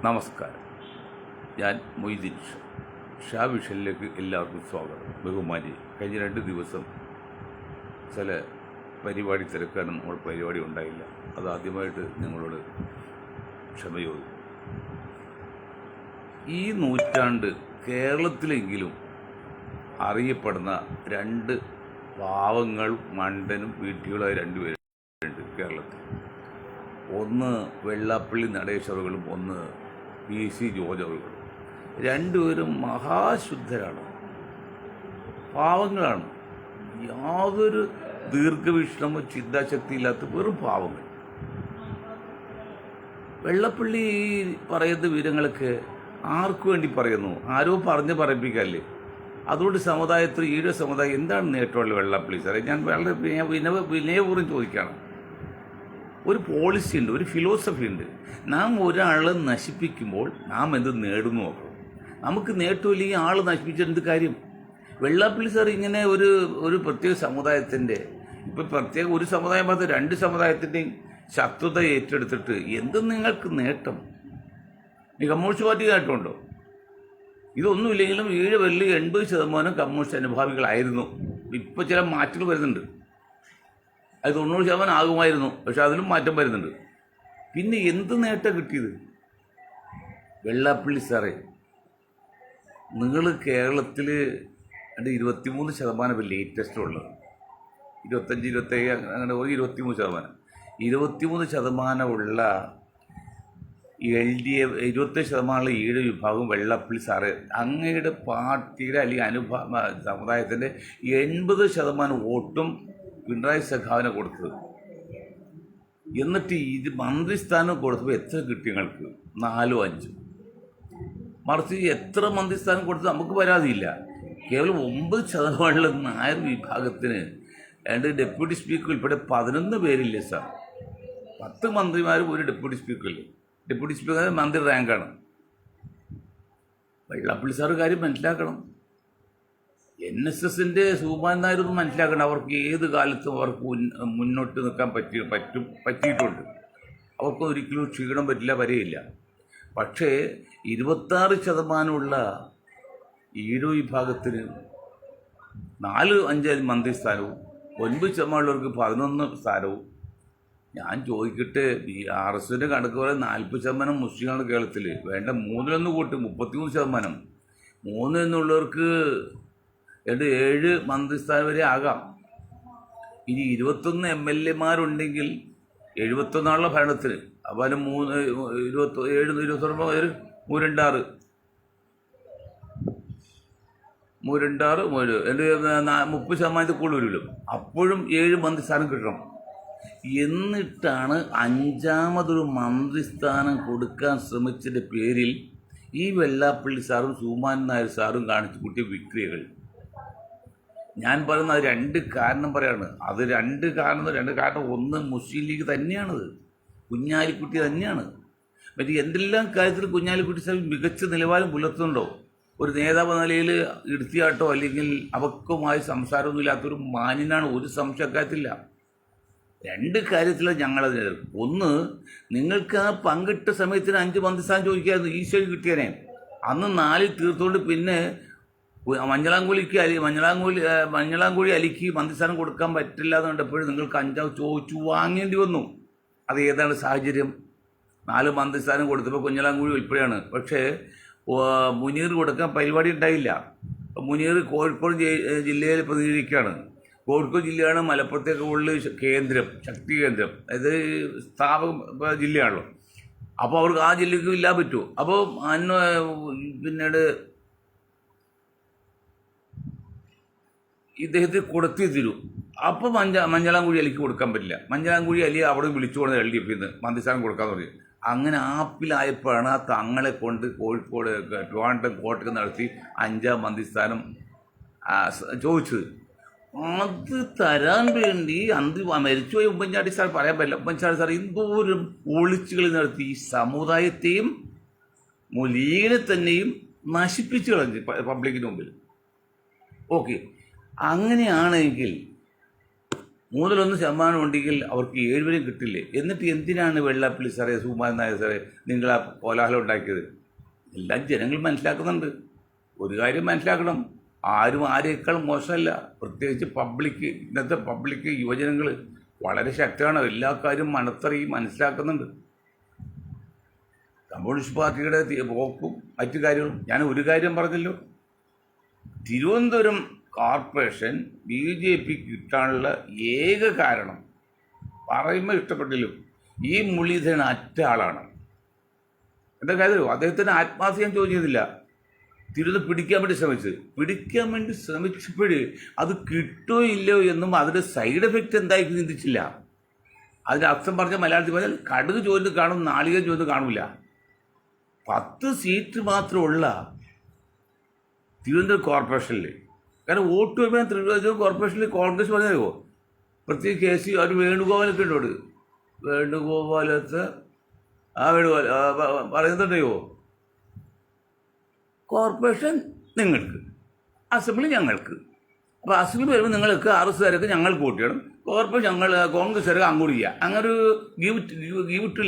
നമസ്കാരം. ഞാൻ മൊയ്തീൻ ഷാ വിഷനിലേക്ക് എല്ലാവർക്കും സ്വാഗതം. ബഹുമാനി, കഴിഞ്ഞ 2 ദിവസം ചില പരിപാടി തിരക്കാനും നമ്മൾ പരിപാടി ഉണ്ടായില്ല. അതാദ്യമായിട്ട് നിങ്ങളോട് ക്ഷമ ചോദിക്കും. ഈ നൂറ്റാണ്ട് കേരളത്തിലെങ്കിലും അറിയപ്പെടുന്ന 2 പാവങ്ങളും മണ്ടനും വീട്ടികളായ 2 പേരുണ്ട് കേരളത്തിൽ. ഒന്ന് വെള്ളാപ്പള്ളി നടേശവറുകളും ഒന്ന് PC ജോർജ് അവറുകളും. 2 പേരും മഹാശുദ്ധരാണ്, പാവങ്ങളാണ്. യാതൊരു ദീർഘവീക്ഷണമോ ചിന്താശക്തി ഇല്ലാത്ത വെറും പാവങ്ങൾ. വെള്ളപ്പള്ളി പറയുന്ന വിവരങ്ങളൊക്കെ ആർക്കു വേണ്ടി പറയുന്നു? ആരോ പറയിപ്പിക്കല്ലേ. അതുകൊണ്ട് സമുദായത്തിൽ ഈഴ സമുദായം എന്താണ് നേട്ടമുള്ള വെള്ളപ്പള്ളി സാറേ? ഞാൻ വളരെ വിനയപൂർവ്വം ചോദിക്കുകയാണ്. ഒരു പോളിസി ഉണ്ട്, ഒരു ഫിലോസഫി ഉണ്ട്. നാം ഒരാളെ നശിപ്പിക്കുമ്പോൾ നാം എന്ത് നേടുന്നു നോക്കണം. നമുക്ക് നേട്ടമില്ലെങ്കിൽ ആൾ നശിപ്പിച്ചിട്ട് എന്ത് കാര്യം? വെള്ളാപ്പള്ളി സാർ ഇങ്ങനെ ഒരു പ്രത്യേക സമുദായത്തിൻ്റെ, ഇപ്പം പ്രത്യേക ഒരു സമുദായം മാത്രം 2 സമുദായത്തിൻ്റെയും ശത്രുത ഏറ്റെടുത്തിട്ട് എന്ത് നിങ്ങൾക്ക് നേട്ടം? ഈ കമ്മ്യൂണിസ്റ്റ് പാർട്ടി നേട്ടമുണ്ടോ? ഇതൊന്നുമില്ലെങ്കിലും 80% കമ്മ്യൂണിസ്റ്റ് അനുഭാവികളായിരുന്നു. ഇപ്പോൾ ചില മാറ്റങ്ങൾ വരുന്നുണ്ട്. അത് 90% ആകുമായിരുന്നു, പക്ഷെ അതിലും മാറ്റം വരുന്നുണ്ട്. പിന്നെ എന്ത് നേട്ടം കിട്ടിയത്? വെള്ളാപ്പള്ളി സാറേ, നിങ്ങൾ കേരളത്തിൽ 23% ലേറ്റസ്റ്റ് ഉള്ളത്. 25, 27 അങ്ങനെ 23%. 23% ഉള്ള LDF 27% ഈഴ വിഭാഗം വെള്ളാപ്പള്ളി സാറ് അങ്ങയുടെ പാർട്ടിയുടെ അല്ലെങ്കിൽ സമുദായത്തിൻ്റെ 80% വോട്ടും പിണറായി സഖാവിനെ കൊടുത്തത്. എന്നിട്ട് ഇത് മന്ത്രിസ്ഥാനം കൊടുത്തപ്പോൾ എത്ര കിട്ടി നിങ്ങൾക്ക്? 4 5. മറിച്ച് എത്ര മന്ത്രിസ്ഥാനം കൊടുത്തത് നമുക്ക് പരാതിയില്ല. കേവലം 9% നായർ വിഭാഗത്തിന് ഡെപ്യൂട്ടി സ്പീക്കർ ഉൾപ്പെടെ 11 പേരില്ലേ സാർ? 10 മന്ത്രിമാരും ഒരു ഡെപ്യൂട്ടി സ്പീക്കറില്ലേ? ഡെപ്യൂട്ടി സ്പീക്കർ മന്ത്രി റാങ്കാണ്. വെള്ളാപ്പള്ളി സാറ് കാര്യം മനസ്സിലാക്കണം. NSSൻ്റെ സുകുമാരൻ നായരൊന്നും മനസ്സിലാക്കണം. അവർക്ക് ഏത് കാലത്തും അവർക്ക് മുന്നോട്ട് നിൽക്കാൻ പറ്റിയിട്ടുണ്ട്. അവർക്ക് ഒരിക്കലും ക്ഷീണം പറ്റില്ല, വരെയില്ല. പക്ഷേ 26% ഈഴ വിഭാഗത്തിന് 4-5 മന്ത്രിസ്ഥാനവും 9% 11 സ്ഥാനവും. ഞാൻ ചോദിക്കട്ടെ, RSൻ്റെ കണക്ക് പോലെ 40% മുസ്ലിങ്ങളാണ് കേരളത്തിൽ. വേണ്ട 3 കൂട്ടി 33%. 3 എന്നുള്ളവർക്ക് 7 മന്ത്രിസ്ഥാനം വരെ ആകാം. ഇനി 21 MLA മാരുണ്ടെങ്കിൽ 71 ഭരണത്തിന്. അപ്പോൾ 27 21 326 30% കൂടുതൽ വരും. അപ്പോഴും 7 മന്ത്രിസ്ഥാനം കിട്ടണം. എന്നിട്ടാണ് 5ാമതൊരു മന്ത്രിസ്ഥാനം കൊടുക്കാൻ ശ്രമിച്ചതിൻ്റെ പേരിൽ ഈ വെള്ളാപ്പള്ളി സാറും സുകുമാരൻ നായർ സാറും കാണിച്ചു കൂട്ടിയ വിക്രിയകൾ. ഞാൻ പറയുന്നത് 2 കാരണം പറയാണ്. അത് 2 കാരണം. ഒന്ന് മുസ്ലിം ലീഗ് തന്നെയാണത്, കുഞ്ഞാലിക്കുട്ടി തന്നെയാണ്. മറ്റേ എന്തെല്ലാം കാര്യത്തിൽ കുഞ്ഞാലിക്കുട്ടി സാർ മികച്ച നിലവാരം പുലർത്തുന്നുണ്ടോ? ഒരു നേതാവ് നിലയിൽ എടുത്തിയാട്ടോ അല്ലെങ്കിൽ അവക്കുമായി സംസാരമൊന്നും ഇല്ലാത്തൊരു മാന്യനാണ്, ഒരു സംശയക്കാരത്തില്ല. 2 കാര്യത്തിലാണ് ഞങ്ങളത് എതിർക്കും. ഒന്ന്, നിങ്ങൾക്ക് ആ പങ്കിട്ട സമയത്തിന് 5 മന്ത്രിസ്ഥാനം ചോദിക്കായിരുന്നു, ഈശ്വരി കിട്ടിയനെ. അന്ന് 4 തീർത്തുകൊണ്ട് പിന്നെ മഞ്ഞളാംകുഴി അലിക്ക് മന്ത്രിസ്ഥാനം കൊടുക്കാൻ പറ്റില്ല എന്ന് കണ്ടപ്പോഴും നിങ്ങൾക്ക് 5 ചോദിച്ചു വാങ്ങേണ്ടി വന്നു. അത് ഏതാണ് സാഹചര്യം? 4 മന്ത്രിസ്ഥാനം കൊടുത്തപ്പോൾ കുഞ്ഞലാംകുഴി ഉൾപ്പെടെയാണ്. പക്ഷേ മുനീർ കൊടുക്കാൻ പരിപാടി ഉണ്ടായില്ല. മുനീർ കോഴിക്കോട് ജില്ലയിൽ പ്രതിനിധീകരിക്കുകയാണ്. കോഴിക്കോട് ജില്ലയാണ് മലപ്പുറത്തേക്ക് ഉള്ള കേന്ദ്രം, ശക്തി കേന്ദ്രം. അതായത് സ്ഥാപക ജില്ലയാണല്ലോ. അപ്പോൾ അവർക്ക് ആ ജില്ലയ്ക്ക് ഇല്ലാൻ പറ്റുമോ? അപ്പോൾ പിന്നീട് ഇദ്ദേഹത്തിന് കൊടുത്തേ തരൂ. അപ്പോൾ മഞ്ഞളാംകുഴി അലിക്ക് കൊടുക്കാൻ പറ്റില്ല. മഞ്ഞളാംകുഴി അലി അവിടെ വിളിച്ചു കൊടുത്ത LDF മന്ത്രിസ്ഥാനം കൊടുക്കാമെന്ന് പറയും. അങ്ങനെ ആപ്പിലായപ്പോഴാണ് ആ തങ്ങളെ കൊണ്ട് കോഴിക്കോട് ട്രിവാൻഡ്രം കോട്ടയം നടത്തി 5ാം മന്ത്രിസ്ഥാനം ചോദിച്ചത്. അത് തരാൻ വേണ്ടി മരിച്ചുപോയ ഉമ്മൻചാണ്ടി സാർ പറയാൻ പറ്റില്ല. ഉമ്മൻചാണ്ടി സാർ എന്തോരം ഒളിച്ചുകളി നടത്തി ഈ സമുദായത്തെയും ലീഗിനെ തന്നെയും നശിപ്പിച്ചു കളഞ്ഞു പബ്ലിക്കിന് മുമ്പിൽ. ഓക്കെ, അങ്ങനെയാണെങ്കിൽ 1% ഉണ്ടെങ്കിൽ അവർക്ക് 7 വരെയും കിട്ടില്ലേ? എന്നിട്ട് എന്തിനാണ് വെള്ളാപ്പള്ളി സാറേ, സുകുമാരൻ നായർ സാറേ, നിങ്ങൾ ആ കോലാഹലം ഉണ്ടാക്കിയത്? എല്ലാം ജനങ്ങൾ മനസ്സിലാക്കുന്നുണ്ട്. ഒരു കാര്യം മനസ്സിലാക്കണം, ആരും ആരേക്കാൾ മോശമല്ല. പ്രത്യേകിച്ച് പബ്ലിക്ക്, ഇന്നത്തെ പബ്ലിക്ക് യുവജനങ്ങൾ വളരെ ശക്തമാണ്. എല്ലാ കാര്യവും മണത്തറിയും മനസ്സിലാക്കുന്നുണ്ട്. കമ്മ്യൂണിസ്റ്റ് പാർട്ടിയുടെ പോക്കും മറ്റു കാര്യങ്ങളും. ഞാൻ ഒരു കാര്യം പറഞ്ഞല്ലോ, തിരുവനന്തപുരം കോർപ്പറേഷൻ BJP കിട്ടാനുള്ള ഏക കാരണം പറയുമ്പോൾ ഇഷ്ടപ്പെട്ടില്ലോ, ഈ മുരളീധരൻ അറ്റ ആളാണ്. എന്താ കാര്യം? അദ്ദേഹത്തിന് ആത്മാർത്ഥ ഞാൻ ചോദിക്കുന്നില്ല. പിടിക്കാൻ വേണ്ടി ശ്രമിച്ചപ്പോഴ് അത് കിട്ടുമോ ഇല്ലയോ എന്നും അതിൻ്റെ സൈഡ് എഫക്റ്റ് എന്തായി ചിന്തിച്ചില്ല. അതിൻ്റെ അർത്ഥം പറഞ്ഞ മലയാളത്തിൽ പറഞ്ഞാൽ കടുക് ചോദിച്ച് കാണും, നാളികേരം ചോദിച്ച് കാണില്ല. 10 സീറ്റ് മാത്രമുള്ള തിരുവനന്തപുരം കോർപ്പറേഷനിൽ, കാരണം വോട്ട് വരുമ്പോൾ തിരുവനന്തപുരം കോർപ്പറേഷനിൽ കോൺഗ്രസ് പറഞ്ഞോ, പ്രത്യേകിച്ച് KC ഒരു വേണുഗോപാലൊക്കെ ഉണ്ടോട്, വേണുഗോപാലത്ത് പറയുന്നുണ്ടോ, കോർപ്പറേഷൻ നിങ്ങൾക്ക്, അസംബ്ലി ഞങ്ങൾക്ക്. അപ്പോൾ അസംബ്ലി വരുമ്പോൾ നിങ്ങൾക്ക് RSകാരൊക്കെ ഞങ്ങൾക്ക് വോട്ട് ചെയ്യണം, കോർപ്പറേഷൻ കോൺഗ്രസ്സുകാർക്ക് അങ്ങോട്ട് ചെയ്യുക. അങ്ങനെ ഒരു give to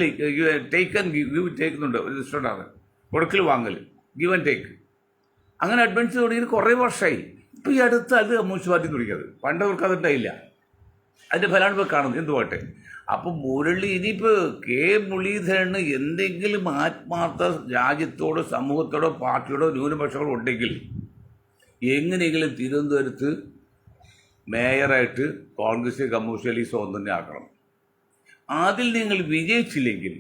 take and give ടേക്കുന്നുണ്ട് ഒരു സിസ്റ്റമാണ്, കൊടുക്കൽ വാങ്ങൽ, ഗിവ് ആൻഡ് ടേക്ക്. അങ്ങനെ അഡ്വാൻസ് തുടങ്ങിയിട്ട് കുറേ വർഷമായി. ഇപ്പോൾ ഈ അടുത്ത് അത് കമ്മ്യൂണിസ്റ്റ് പാർട്ടി തുടങ്ങിയത്, പണ്ടവർക്ക് അതുണ്ടായില്ല. അതിൻ്റെ ഫലമാണ് ഇപ്പോൾ കാണുന്നത്. എന്തുവാട്ടെ, അപ്പോൾ ഇനിയിപ്പോൾ മുരളീധരന് എന്തെങ്കിലും ആത്മാർത്ഥ രാജ്യത്തോടോ സമൂഹത്തോടോ പാർട്ടിയോടോ ന്യൂനപക്ഷങ്ങളോ ഉണ്ടെങ്കിൽ എങ്ങനെയെങ്കിലും തിരുവനന്തപുരത്ത് മേയറായിട്ട് കോൺഗ്രസ് കമ്മ്യൂണിസ്റ്റ് ലീഗ് തന്നെ ആക്കണം. അതിൽ നിങ്ങൾ വിജയിച്ചില്ലെങ്കിൽ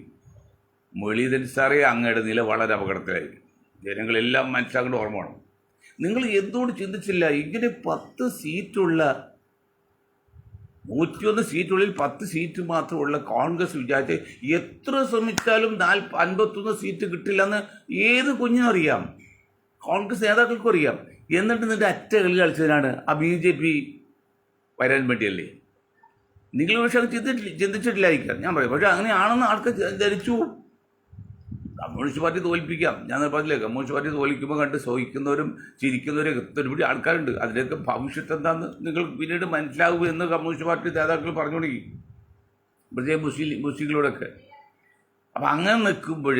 മുരളീധരൻ സാറേ, അങ്ങയുടെ നില വളരെ അപകടത്തിലായിരിക്കും. ജനങ്ങളെല്ലാം മനസ്സിലാക്കേണ്ട ഓർമ്മ വേണം. നിങ്ങൾ എന്തുകൊണ്ട് ചിന്തിച്ചില്ല? ഇങ്ങനെ 10 സീറ്റുള്ള 101 സീറ്റുള്ളിൽ 10 സീറ്റ് മാത്രമുള്ള കോൺഗ്രസ് വിചാരിച്ച് എത്ര ശ്രമിച്ചാലും 51 സീറ്റ് കിട്ടില്ലെന്ന് ഏത് കുഞ്ഞിനും അറിയാം, കോൺഗ്രസ് നേതാക്കൾക്കും അറിയാം. എന്നിട്ട് നിന്റെ അറ്റ കളി കളിച്ചതിനാണ് ആ BJP വരാൻ വേണ്ടിയല്ലേ? നിങ്ങൾ പക്ഷേ ചിന്തിച്ചിട്ടില്ലായിരിക്കാം, ഞാൻ പറയും. പക്ഷേ അങ്ങനെയാണെന്ന് ആൾക്കാർ ധരിച്ചു. കമ്മ്യൂണിസ്റ്റ് പാർട്ടി തോൽപ്പിക്കാം, ഞാൻ പറഞ്ഞില്ലേ, കമ്മ്യൂണിസ്റ്റ് പാർട്ടി തോൽക്കുമ്പോൾ കണ്ട് സഹിക്കുന്നവരും ചിരിക്കുന്നവരും ഒരുപാട് ആൾക്കാരുണ്ട്. അതിൻ്റെയൊക്കെ ഭവിഷ്യത്ത് എന്താണെന്ന് നിങ്ങൾ പിന്നീട് മനസ്സിലാവും എന്ന് കമ്മ്യൂണിസ്റ്റ് പാർട്ടി നേതാക്കൾ പറഞ്ഞു തുടങ്ങി, പ്രത്യേക മുസ്ലിങ്ങളോടൊക്കെ. അപ്പം അങ്ങനെ നിൽക്കുമ്പോൾ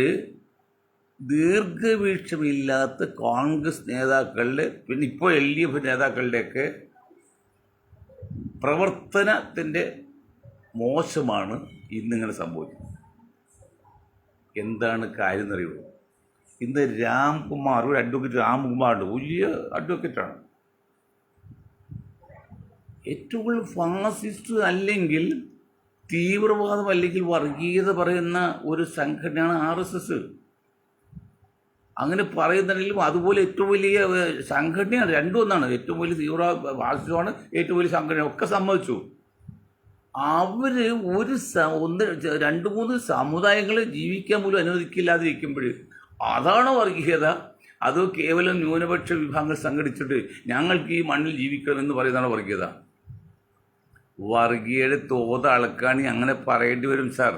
ദീർഘവീക്ഷമില്ലാത്ത കോൺഗ്രസ് നേതാക്കളുടെ, പിന്നെ ഇപ്പോൾ LDF നേതാക്കളുടെയൊക്കെ പ്രവർത്തനത്തിൻ്റെ മോശമാണ് ഇന്നിങ്ങനെ സംഭവിക്കുന്നത്. എന്താണ് കാര്യം എന്നറിയുമോ? ഇന്ന് രാംകുമാർ, ഒരു അഡ്വക്കേറ്റ് രാംകുമാറുണ്ട്, വലിയ അഡ്വക്കേറ്റാണ്. ഏറ്റവും കൂടുതൽ ഫാസിസ്റ്റ് അല്ലെങ്കിൽ തീവ്രവാദം അല്ലെങ്കിൽ വർഗീയത പറയുന്ന ഒരു സംഘടനയാണ് RSS. അങ്ങനെ പറയുന്നുണ്ടെങ്കിലും അതുപോലെ ഏറ്റവും വലിയ സംഘടനയാണ്. രണ്ടും ഒന്നാണ്, ഏറ്റവും വലിയ തീവ്രവാദമാണ്, ഏറ്റവും വലിയ സംഘടന ഒക്കെ സമ്മതിച്ചു. അവർ ഒരു 2-3 സമുദായങ്ങളെ ജീവിക്കാൻ പോലും അനുവദിക്കില്ലാതിരിക്കുമ്പോൾ അതാണോ വർഗീയത? അതോ കേവലം ന്യൂനപക്ഷ വിഭാഗങ്ങൾ സംഘടിച്ചിട്ട് ഞങ്ങൾക്ക് ഈ മണ്ണിൽ ജീവിക്കണമെന്ന് പറയുന്നതാണോ വർഗീയത? വർഗീയയുടെ തോത് അളക്കാണി അങ്ങനെ പറയേണ്ടി വരും സാർ.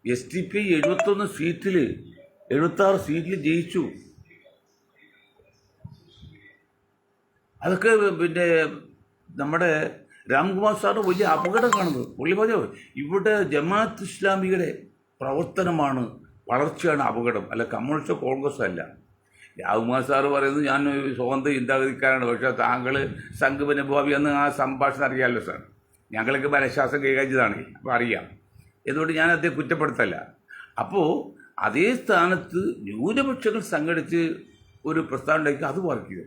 SDP 76 സീറ്റിൽ ജയിച്ചു. അതൊക്കെ പിന്നെ നമ്മുടെ രാംകുമാർ സാറിന് വലിയ അപകടം കാണുന്നത്. പുള്ളി പറഞ്ഞു, ഇവിടെ ജമാഅത്ത് ഇസ്ലാമിയുടെ പ്രവർത്തനമാണ് വളർച്ചയാണ് അപകടം, അല്ല കമ്മ്യൂണിസ്റ്റോ കോൺഗ്രസോ അല്ല. രാംകുമാർ സാറ് പറയുന്നത് ഞാൻ സ്വതന്ത്ര ചിന്താഗതിക്കാരാണ്, പക്ഷേ താങ്കൾ സംഘപരിഭാവി എന്ന് ആ സംഭാഷണം അറിയാമല്ലോ സാർ. ഞങ്ങളൊക്കെ മനഃശാസ്ത്രം കൈകാര്യം ചെയ്താണ്, അപ്പോൾ അറിയാം. എന്തുകൊണ്ട് ഞാൻ അദ്ദേഹം കുറ്റപ്പെടുത്തല്ല. അപ്പോൾ അതേ സ്ഥാനത്ത് ന്യൂനപക്ഷങ്ങൾ സംഘടിച്ച് ഒരു പ്രസ്താവന ഉണ്ടാക്കി, അത് വർക്കുക.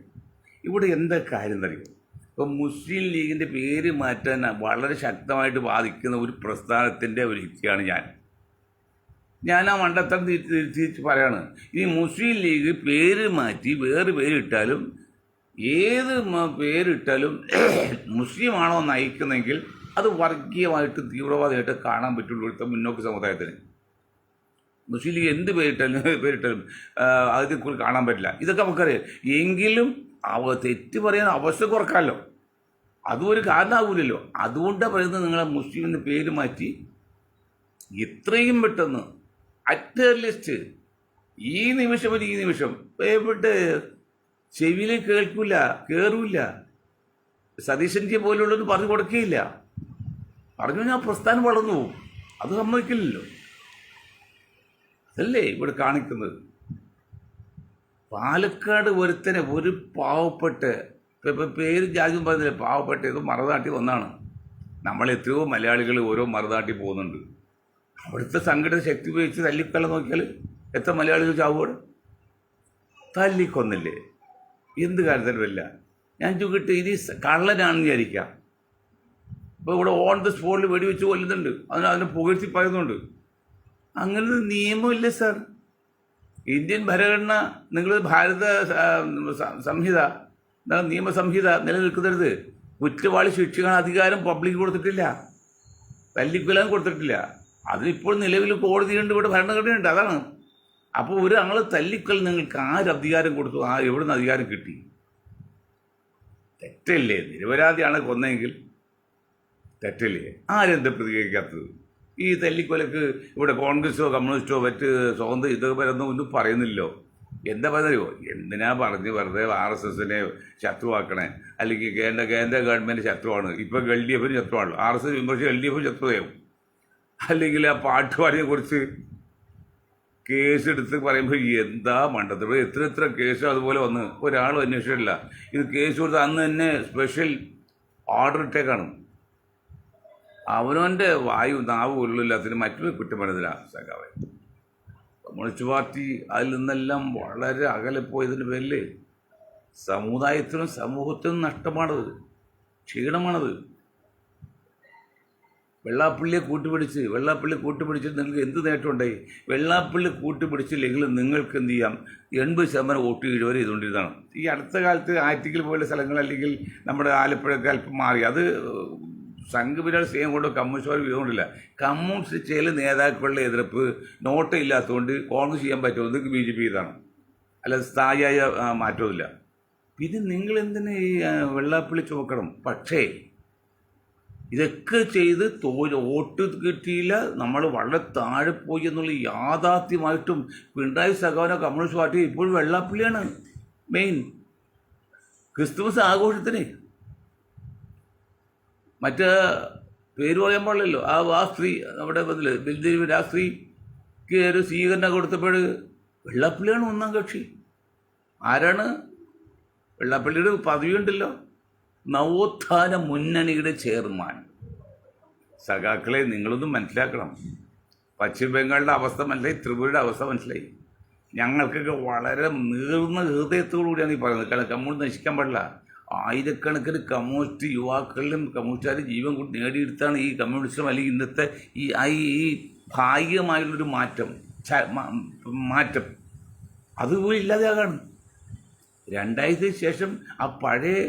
ഇവിടെ എന്താ കാര്യം എന്നറിയുമോ? ഇപ്പം മുസ്ലിം ലീഗിൻ്റെ പേര് മാറ്റാൻ വളരെ ശക്തമായിട്ട് ബാധിക്കുന്ന ഒരു പ്രസ്ഥാനത്തിൻ്റെ ഒരു വ്യക്തിയാണ് ഞാൻ ആ മണ്ടത്തരം തിരിച്ച് പറയാണ്. ഈ മുസ്ലിം ലീഗ് പേര് മാറ്റി വേറെ പേരിട്ടാലും ഏത് പേരിട്ടാലും മുസ്ലിമാണോ നയിക്കുന്നെങ്കിൽ അത് വർഗീയമായിട്ട് തീവ്രവാദമായിട്ട് കാണാൻ പറ്റുള്ളൂ ഇവിടുത്തെ മുന്നോക്ക സമുദായത്തിന്. മുസ്ലിം ലീഗ് എന്ത് പേരിട്ടാലും അതിനെക്കുറിച്ച് കാണാൻ പറ്റില്ല. ഇതൊക്കെ നമുക്കറിയാം. എങ്കിലും തെറ്റ് പറയാൻ അവസ്ഥ കുറക്കാമല്ലോ, അതും ഒരു കാരണമാകില്ലല്ലോ. അതുകൊണ്ടാണ് പറയുന്നത്, നിങ്ങളെ മുസ്ലിമിൻ്റെ പേര് മാറ്റി ഇത്രയും പെട്ടെന്ന് അറ്റ് ലിസ്റ്റ് ഈ നിമിഷം എവിടെ ചെവിയിൽ കേൾക്കില്ല, കയറില്ല. സതീശൻജിയെ പോലുള്ളവർ പറഞ്ഞു കൊടുക്കുകയില്ല. പറഞ്ഞു കഴിഞ്ഞാൽ പ്രസ്ഥാനം വളർന്നു പോകും. അത് സമ്മതിക്കില്ലല്ലോ. അതല്ലേ ഇവിടെ കാണിക്കുന്നത്. പാലക്കാട് ഒരുത്തനെ ഒരു പാവപ്പെട്ട് ഇപ്പം പേര് ജാതിയും പറഞ്ഞില്ല, പാവപ്പെട്ട ഇത് മറുനാട്ടി വന്നാണ്. നമ്മൾ എത്രയോ മലയാളികൾ ഓരോ മറുനാട്ടി പോകുന്നുണ്ട്. അവിടുത്തെ സംഘടന ശക്തി ഉപയോഗിച്ച് തല്ലിക്കൊല്ല നോക്കിയാൽ എത്ര മലയാളികൾ ചാവുകയാണ്? തല്ലിക്കൊന്നില്ലേ? എന്ത് കാര്യത്തിലുമില്ല. ഞാൻ ചോദിക്കട്ടെ, ഇനി കള്ളനാണെന്ന് വിചാരിക്കാം. ഇപ്പോൾ ഇവിടെ ഓൺ ദ സ്പോട്ടിൽ വെടിവെച്ച് കൊല്ലുന്നുണ്ട്, അതിനെ പുകഴ്ത്തി പറയുന്നുണ്ട്. അങ്ങനെ നിയമമില്ല സാർ. ഇന്ത്യൻ ഭരണഘടന, നിങ്ങൾ ഭാരത സംഹിത, നിയമസംഹിത നിലനിൽക്കുന്നത് കുറ്റവാളി ശിക്ഷിക്കാൻ അധികാരം പബ്ലിക് കൊടുത്തിട്ടില്ല, തല്ലിക്കൊല്ലാൻ കൊടുത്തിട്ടില്ല. അതിനിപ്പോൾ നിലവിൽ കോടതിയുണ്ട്, ഇവിടെ ഭരണഘടനയുണ്ട്. അതാണ്. അപ്പോൾ ഒരാൾ തല്ലിക്കൊല്ലാൻ നിങ്ങൾക്ക് അധികാരം കൊടുത്തു? എവിടുന്ന് അധികാരം കിട്ടി? തെറ്റല്ലേ? നിരപരാധിയാണ് കൊന്നെങ്കിൽ തെറ്റല്ലേ? ആരെന്താ പ്രതികരിക്കാത്തത്? ഈ തല്ലിക്കൊലക്ക് ഇവിടെ കോൺഗ്രസോ കമ്മ്യൂണിസ്റ്റോ മറ്റ് സ്വന്തം ഇതൊക്കെ വരുന്ന ഒന്നും പറയുന്നില്ലോ. എന്താ പറയുന്നോ? എന്തിനാ പറഞ്ഞ് വെറുതെ RSSനെ ശത്രുവാക്കണേ? അല്ലെങ്കിൽ കേന്ദ്ര ഗവൺമെൻറ് ശത്രുവാണ്. ഇപ്പം LDF ശത്രുവാണല്ലോ. RSS വിമർശിച്ച് LDF ശത്രുതയാവും. അല്ലെങ്കിൽ ആ പാട്ടുപാടിയെ കുറിച്ച് കേസെടുത്ത് പറയുമ്പോൾ എന്താ മണ്ടത്തോട് എത്ര കേസ് അതുപോലെ വന്ന് ഒരാളും അന്വേഷിച്ചിട്ടില്ല. ഇത് കേസ് കൊടുത്ത് അന്ന് തന്നെ സ്പെഷ്യൽ ഓർഡർ ഇട്ടേക്കാണ്. അവനവൻ്റെ വായു നാവ് കൊള്ളില്ലാത്തതിന് മറ്റൊരു കുറ്റം പറയുന്നില്ല സഖാവെ. കമ്മ്യൂണിസ്റ്റ് പാർട്ടി അതിൽ നിന്നെല്ലാം വളരെ അകലെ പോയതിൻ്റെ പേരിൽ സമുദായത്തിനും സമൂഹത്തിനും നഷ്ടമാണത്, ക്ഷീണമാണത്. വെള്ളാപ്പള്ളിയെ കൂട്ടുപിടിച്ചിട്ട് നിങ്ങൾക്ക് എന്ത് നേട്ടമുണ്ടായി? വെള്ളാപ്പള്ളി കൂട്ടുപിടിച്ചില്ലെങ്കിൽ നിങ്ങൾക്ക് എന്ത് ചെയ്യാം? 80% വോട്ട് ഇഴുവരെ ചെയ്തുകൊണ്ടിരുന്നതാണ്. ഈ അടുത്ത കാലത്ത് ആറ്റിക്കൽ പോലുള്ള സ്ഥലങ്ങൾ, അല്ലെങ്കിൽ നമ്മുടെ ആലപ്പുഴയൊക്കെ അല്പം മാറി. അത് സംഘപരിവാർ സ്നേഹം കൊണ്ടോ കമ്മ്യൂണിസ്റ്റ് ഇതുകൊണ്ടില്ല. കമ്മ്യൂണിസ്റ്റ് ചില നേതാക്കളുടെ എതിർപ്പ് നോട്ട് ഇല്ലാത്തതുകൊണ്ട് കോൺഗ്രസ് ചെയ്യാൻ പറ്റുമോ? ഇത് BJP ഇതാണ്, അല്ലാതെ സ്ഥായിയായ മാറ്റമില്ല. പിന്നെ നിങ്ങൾ എന്തിനാ ഈ വെള്ളാപ്പള്ളി ചുമക്കണം? പക്ഷേ ഇതൊക്കെ ചെയ്ത് വോട്ട് കിട്ടിയില്ല, നമ്മൾ വളരെ താഴെ പോയി എന്നുള്ള യാഥാർത്ഥ്യമായിട്ടും പിണറായി സഖാവിനോ കമ്മ്യൂണിസ്റ്റ് പാർട്ടി ഇപ്പോഴും വെള്ളാപ്പള്ളിയാണ് മെയിൻ. ക്രിസ്തുമസ് ആഘോഷത്തിന് മറ്റേ പേര് പറയാൻ പാടില്ലല്ലോ, ആ സ്ത്രീ നമ്മുടെ ബിൽദേവി, ആ സ്ത്രീക്ക് ഒരു സ്വീകരണം കൊടുത്തപ്പോൾ വെള്ളാപ്പള്ളിയാണ് ഒന്നാം കക്ഷി. ആരാണ്? വെള്ളാപ്പള്ളിയുടെ പദവിയുണ്ടല്ലോ, നവോത്ഥാന മുന്നണിയുടെ ചെയർമാൻ. സഖാക്കളെ, നിങ്ങളൊന്നും മനസ്സിലാക്കണം. പശ്ചിമ ബംഗാളിൻ്റെ അവസ്ഥ മനസ്സിലായി, ത്രിപുരയുടെ അവസ്ഥ മനസ്സിലായി. ഞങ്ങൾക്കൊക്കെ വളരെ നീർന്ന ഹൃദയത്തോടുകൂടിയാണ് ഈ പറയുന്നത്. കാരണം കമ്മ്യൂണിസ്റ്റ് നശിക്കാൻ പാടില്ല. ആയിരക്കണക്കിന് കമ്മ്യൂണിസ്റ്റ് യുവാക്കളിലും കമ്മ്യൂണിസ്റ്റുകാരും ജീവൻ കൂടി നേടിയെടുത്താണ് ഈ കമ്മ്യൂണിസ്റ്റും അല്ലെങ്കിൽ ഇന്നത്തെ ഈ ഭാഗികമായുള്ളൊരു മാറ്റം അതുപോലെ ഇല്ലാതെയാകാണ്. 2000 ശേഷം ആ പഴയ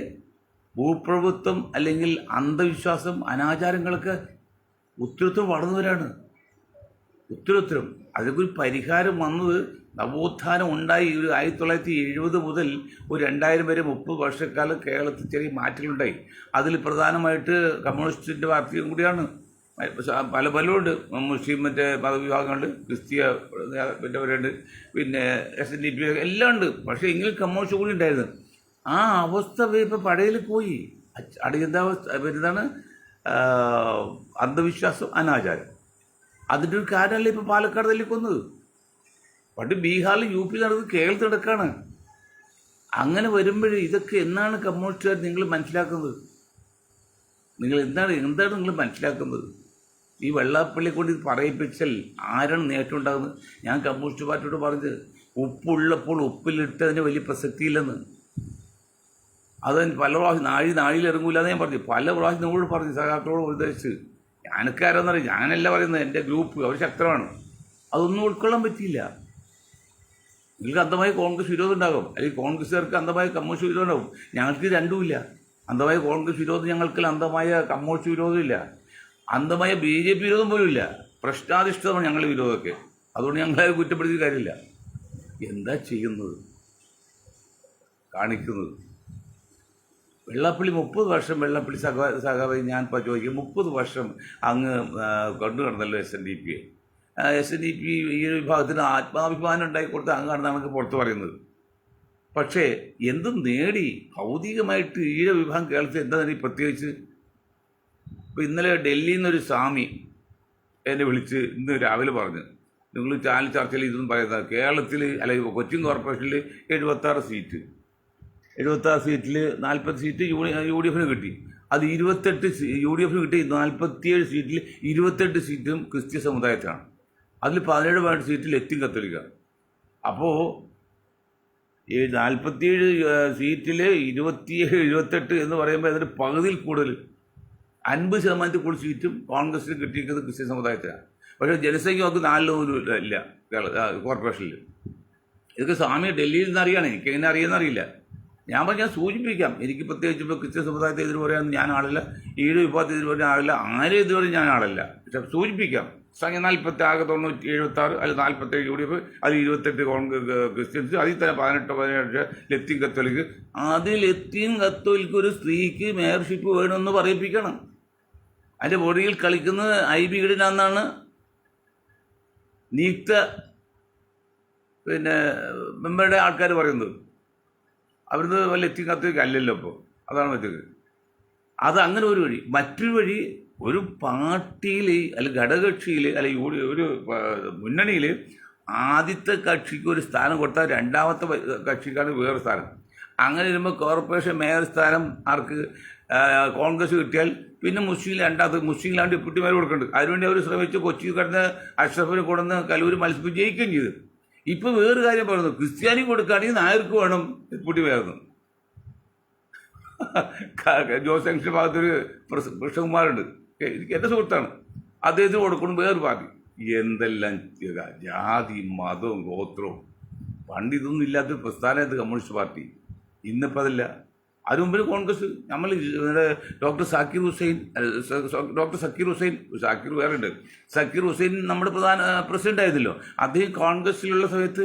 ഭൂപ്രഭുത്വം അല്ലെങ്കിൽ അന്ധവിശ്വാസം, അനാചാരങ്ങളൊക്കെ ഉത്തരവാദിത്വം വളർന്നവരാണ്. ഉത്തരവാദിത്വം അതൊക്കെ ഒരു പരിഹാരം വന്നത് നവോത്ഥാനം ഉണ്ടായി. ഒരു 1970 മുതൽ ഒരു 2000 വരെ 30 വർഷക്കാലം കേരളത്തിൽ ചെറിയ മാറ്റങ്ങളുണ്ടായി. അതിൽ പ്രധാനമായിട്ട് കമ്മ്യൂണിസ്റ്റിൻ്റെ പാർട്ടിയും കൂടിയാണ്. പലരുണ്ട്. മുസ്ലിം മറ്റേ മതവിഭാഗങ്ങളുണ്ട്, ക്രിസ്തീയ മറ്റവരുണ്ട്, പിന്നെ SNDP എല്ലാം ഉണ്ട്. പക്ഷേ എങ്കിലും കമ്മ്യൂണിസ്റ്റ് കൂടി ഉണ്ടായിരുന്നു. ആ അവസ്ഥ ഇപ്പോൾ പഴയതിൽ പോയി. അടിയന്താവസ്ഥ വരുന്നതാണ് അന്ധവിശ്വാസം, അനാചാരം. അതിൻ്റെ ഒരു കാരണമല്ലേ ഇപ്പോൾ പാലക്കാട് തല്ലിക്കൊന്നത്. പണ്ട് ബീഹാറിൽ UP നടന്നത് കേരളത്തിൽ നടക്കാണ്. അങ്ങനെ വരുമ്പോഴേ ഇതൊക്കെ എന്നാണ് കമ്മ്യൂണിസ്റ്റുകാർ നിങ്ങൾ മനസ്സിലാക്കുന്നത്? നിങ്ങൾ എന്താണ് നിങ്ങൾ മനസ്സിലാക്കുന്നത്? ഈ വെള്ളാപ്പള്ളിയെ കൊണ്ട് ഇത് പറയിപ്പിച്ചാൽ ആരാണ് നേട്ടം ഉണ്ടാകുന്നത്? ഞാൻ കമ്മ്യൂണിസ്റ്റ് പാർട്ടിയോട് പറഞ്ഞത് ഉപ്പുള്ളപ്പോൾ ഉപ്പിലിട്ടതിന് വലിയ പ്രസക്തിയില്ലെന്ന്. പല പ്രാവശ്യം നാഴിയിൽ ഇറങ്ങൂലെന്ന് ഞാൻ പറഞ്ഞു. പല പ്രാവശ്യം നിങ്ങളോട് പറഞ്ഞു, സഖാക്കളോട് ഉപദേശിച്ച്. ഞാനൊക്കെ ആരാന്നറിയാം, ഞാനല്ല പറയുന്നത്, എൻ്റെ ഗ്രൂപ്പ് അവർ ശക്തമാണ്. അതൊന്നും ഉൾക്കൊള്ളാൻ പറ്റിയില്ല. നിങ്ങൾക്ക് അന്ധമായ കോൺഗ്രസ് വിരോധം ഉണ്ടാകും, അല്ലെങ്കിൽ കോൺഗ്രസ്സുകാർക്ക് അന്ധമായ കമ്മ്യൂണിസ്റ്റ് വിരോധം ഉണ്ടാകും. ഞങ്ങൾക്ക് രണ്ടുമില്ല. അന്ധമായ കോൺഗ്രസ് വിരോധം ഞങ്ങൾക്ക്, അന്ധമായ കമ്മ്യൂണിസ്റ്റ് വിരോധമില്ല, അന്ധമായ BJP വിരോധം പോലും ഇല്ല. പ്രശ്നാധിഷ്ഠിതമാണ് ഞങ്ങളുടെ വിരോധമൊക്കെ. അതുകൊണ്ട് ഞങ്ങളെ കുറ്റപ്പെടുത്തിയ കാര്യമില്ല. എന്താ ചെയ്യുന്നത്, കാണിക്കുന്നത്? വെള്ളാപ്പള്ളി 30 വർഷം വെള്ളാപ്പള്ളി സഖാവ് ഞാൻ ചോദിക്കും, 30 വർഷം അങ്ങ് കൊണ്ടു നടന്നല്ലോ SNDP. SNDP ഈ ഒരു വിഭാഗത്തിന് ആത്മാഭിമാനം ഉണ്ടാക്കി കൊടുത്ത് അങ്ങാണെന്നാണ് നമുക്ക് പുറത്ത് പറയുന്നത്. പക്ഷേ എന്തും നേടി ഭൗതികമായിട്ട് ഈഴ വിഭാഗം കേരളത്തിൽ എന്താ നേടി പ്രത്യേകിച്ച്? ഇപ്പോൾ ഇന്നലെ ഡൽഹിയിൽ നിന്നൊരു സ്വാമി എന്നെ വിളിച്ച് ഇന്ന് രാവിലെ പറഞ്ഞു, നിങ്ങൾ ചാനൽ ചർച്ചയിൽ ഇതൊന്നും പറയുന്നത് കേരളത്തിൽ അല്ലെങ്കിൽ കൊച്ചിൻ കോർപ്പറേഷനിൽ 76 സീറ്റ്, 76 സീറ്റിൽ 40 സീറ്റ് യു ഡി എഫിന് കിട്ടി. അത് 28 യു ഡി എഫിന് കിട്ടി. 47 സീറ്റിൽ 28 സീറ്റും ക്രിസ്ത്യൻ സമുദായത്തിലാണ്. അതിൽ 17 സീറ്റിൽ ലത്തീൻ കത്തോലിക്ക. അപ്പോൾ ഈ 47 സീറ്റിൽ 27, 28 എന്ന് പറയുമ്പോൾ അതിന് പകുതിയിൽ കൂടുതൽ 50% കൂടുതൽ സീറ്റും കോൺഗ്രസിന് കിട്ടിയിരിക്കുന്നത് ക്രിസ്ത്യൻ സമുദായത്തിലാണ്. പക്ഷേ ജനസംഖ്യ നമുക്ക് 4 ഇല്ല കോർപ്പറേഷനിൽ. ഇതൊക്കെ സ്വാമി ഡൽഹിയിൽ നിന്ന് അറിയാണ്, എനിക്ക് എങ്ങനെ അറിയുമെന്നറിയില്ല. ഞാൻ സൂചിപ്പിക്കാം, എനിക്ക് പ്രത്യേകിച്ച് ഇപ്പോൾ ക്രിസ്ത്യൻ സമുദായത്തെ എതിര് പറയാൻ ഞാൻ ആളല്ല, ഈഴ വിഭാഗത്തെ എതിര് പറയാൻ ആളല്ല, ആരും എതിര് ഞാൻ ആളല്ല. പക്ഷെ സൂചിപ്പിക്കാം, സംഖ്യ 40 ആകെ 76, അതിൽ 47 യു ഡി എഫ്, അതിൽ 28 കോൺഗ്രസ് ക്രിസ്ത്യൻസ്, അതിൽ തന്നെ 18 ലത്തീൻ കത്തോലിക്ക്. അതിൽ ലത്തീൻ കത്തോലിക്ക് ഒരു സ്ത്രീക്ക് മേയർഷിപ്പ് വേണമെന്ന് പറയിപ്പിക്കണം. അതിൻ്റെ ബോഡിയിൽ കളിക്കുന്നത് IB ഈഡനാണെന്നാണ് നിയുക്ത മെമ്പറുടെ ആൾക്കാർ പറയുന്നത്. അവിടുന്ന് ലത്തീൻ കത്തോലിക്ക അല്ലല്ലോ ഇപ്പോൾ, അതാണ് പറ്റത്. അത് അങ്ങനെ ഒരു വഴി. മറ്റൊരു വഴി, ഒരു പാർട്ടിയിൽ അല്ലെങ്കിൽ ഘടകകക്ഷിയിൽ അല്ലെങ്കിൽ ഒരു മുന്നണിയിൽ ആദ്യത്തെ കക്ഷിക്ക് ഒരു സ്ഥാനം കൊടുത്താൽ രണ്ടാമത്തെ കക്ഷിക്കാണ് വേറെ സ്ഥാനം. അങ്ങനെ വരുമ്പോൾ കോർപ്പറേഷൻ മേയർ സ്ഥാനം ആർക്ക് കോൺഗ്രസ് കിട്ടിയാൽ പിന്നെ മുസ്ലിംലാണ്ട് ഡെപ്യൂട്ടി മേയർ കൊടുക്കുന്നുണ്ട്. അതിനുവേണ്ടി അവർ ശ്രമിച്ച് കൊച്ചിയിൽ കിടന്ന് അഷ്റഫിനെ കൊടുന്ന് കലൂർ മത്സരിപ്പിച്ച് ജയിക്കുകയും ചെയ്തു. ഇപ്പോൾ വേറൊരു കാര്യം പറയുന്നു, ക്രിസ്ത്യാനി കൊടുക്കുകയാണെങ്കിൽ നായർക്ക് വേണം ഡെപ്യൂട്ടി മേയർന്ന്. ജോസ് ജംഗ്ഷൻ ഭാഗത്തൊരു കൃഷ്ണകുമാറുണ്ട്, എനിക്ക് എൻ്റെ സുഹൃത്താണ്, അദ്ദേഹത്തിന് കൊടുക്കണം വേറൊരു പാർട്ടി. എന്തെല്ലാം ജാതി മതവും ഗോത്രവും. പണ്ട് ഇതൊന്നും ഇല്ലാത്തൊരു പ്രസ്ഥാനമായിരുന്നു കമ്മ്യൂണിസ്റ്റ് പാർട്ടി. ഇന്നിപ്പോൾ അതല്ല. അതിന് മുമ്പിൽ കോൺഗ്രസ്, നമ്മൾ ഡോക്ടർ സക്കീർ ഹുസൈൻ ഷാക്കിർ വേറെ ഉണ്ട്, സക്കീർ ഹുസൈൻ നമ്മുടെ പ്രസിഡന്റ് ആയിരുന്നല്ലോ. അദ്ദേഹം കോൺഗ്രസ്സിലുള്ള സമയത്ത്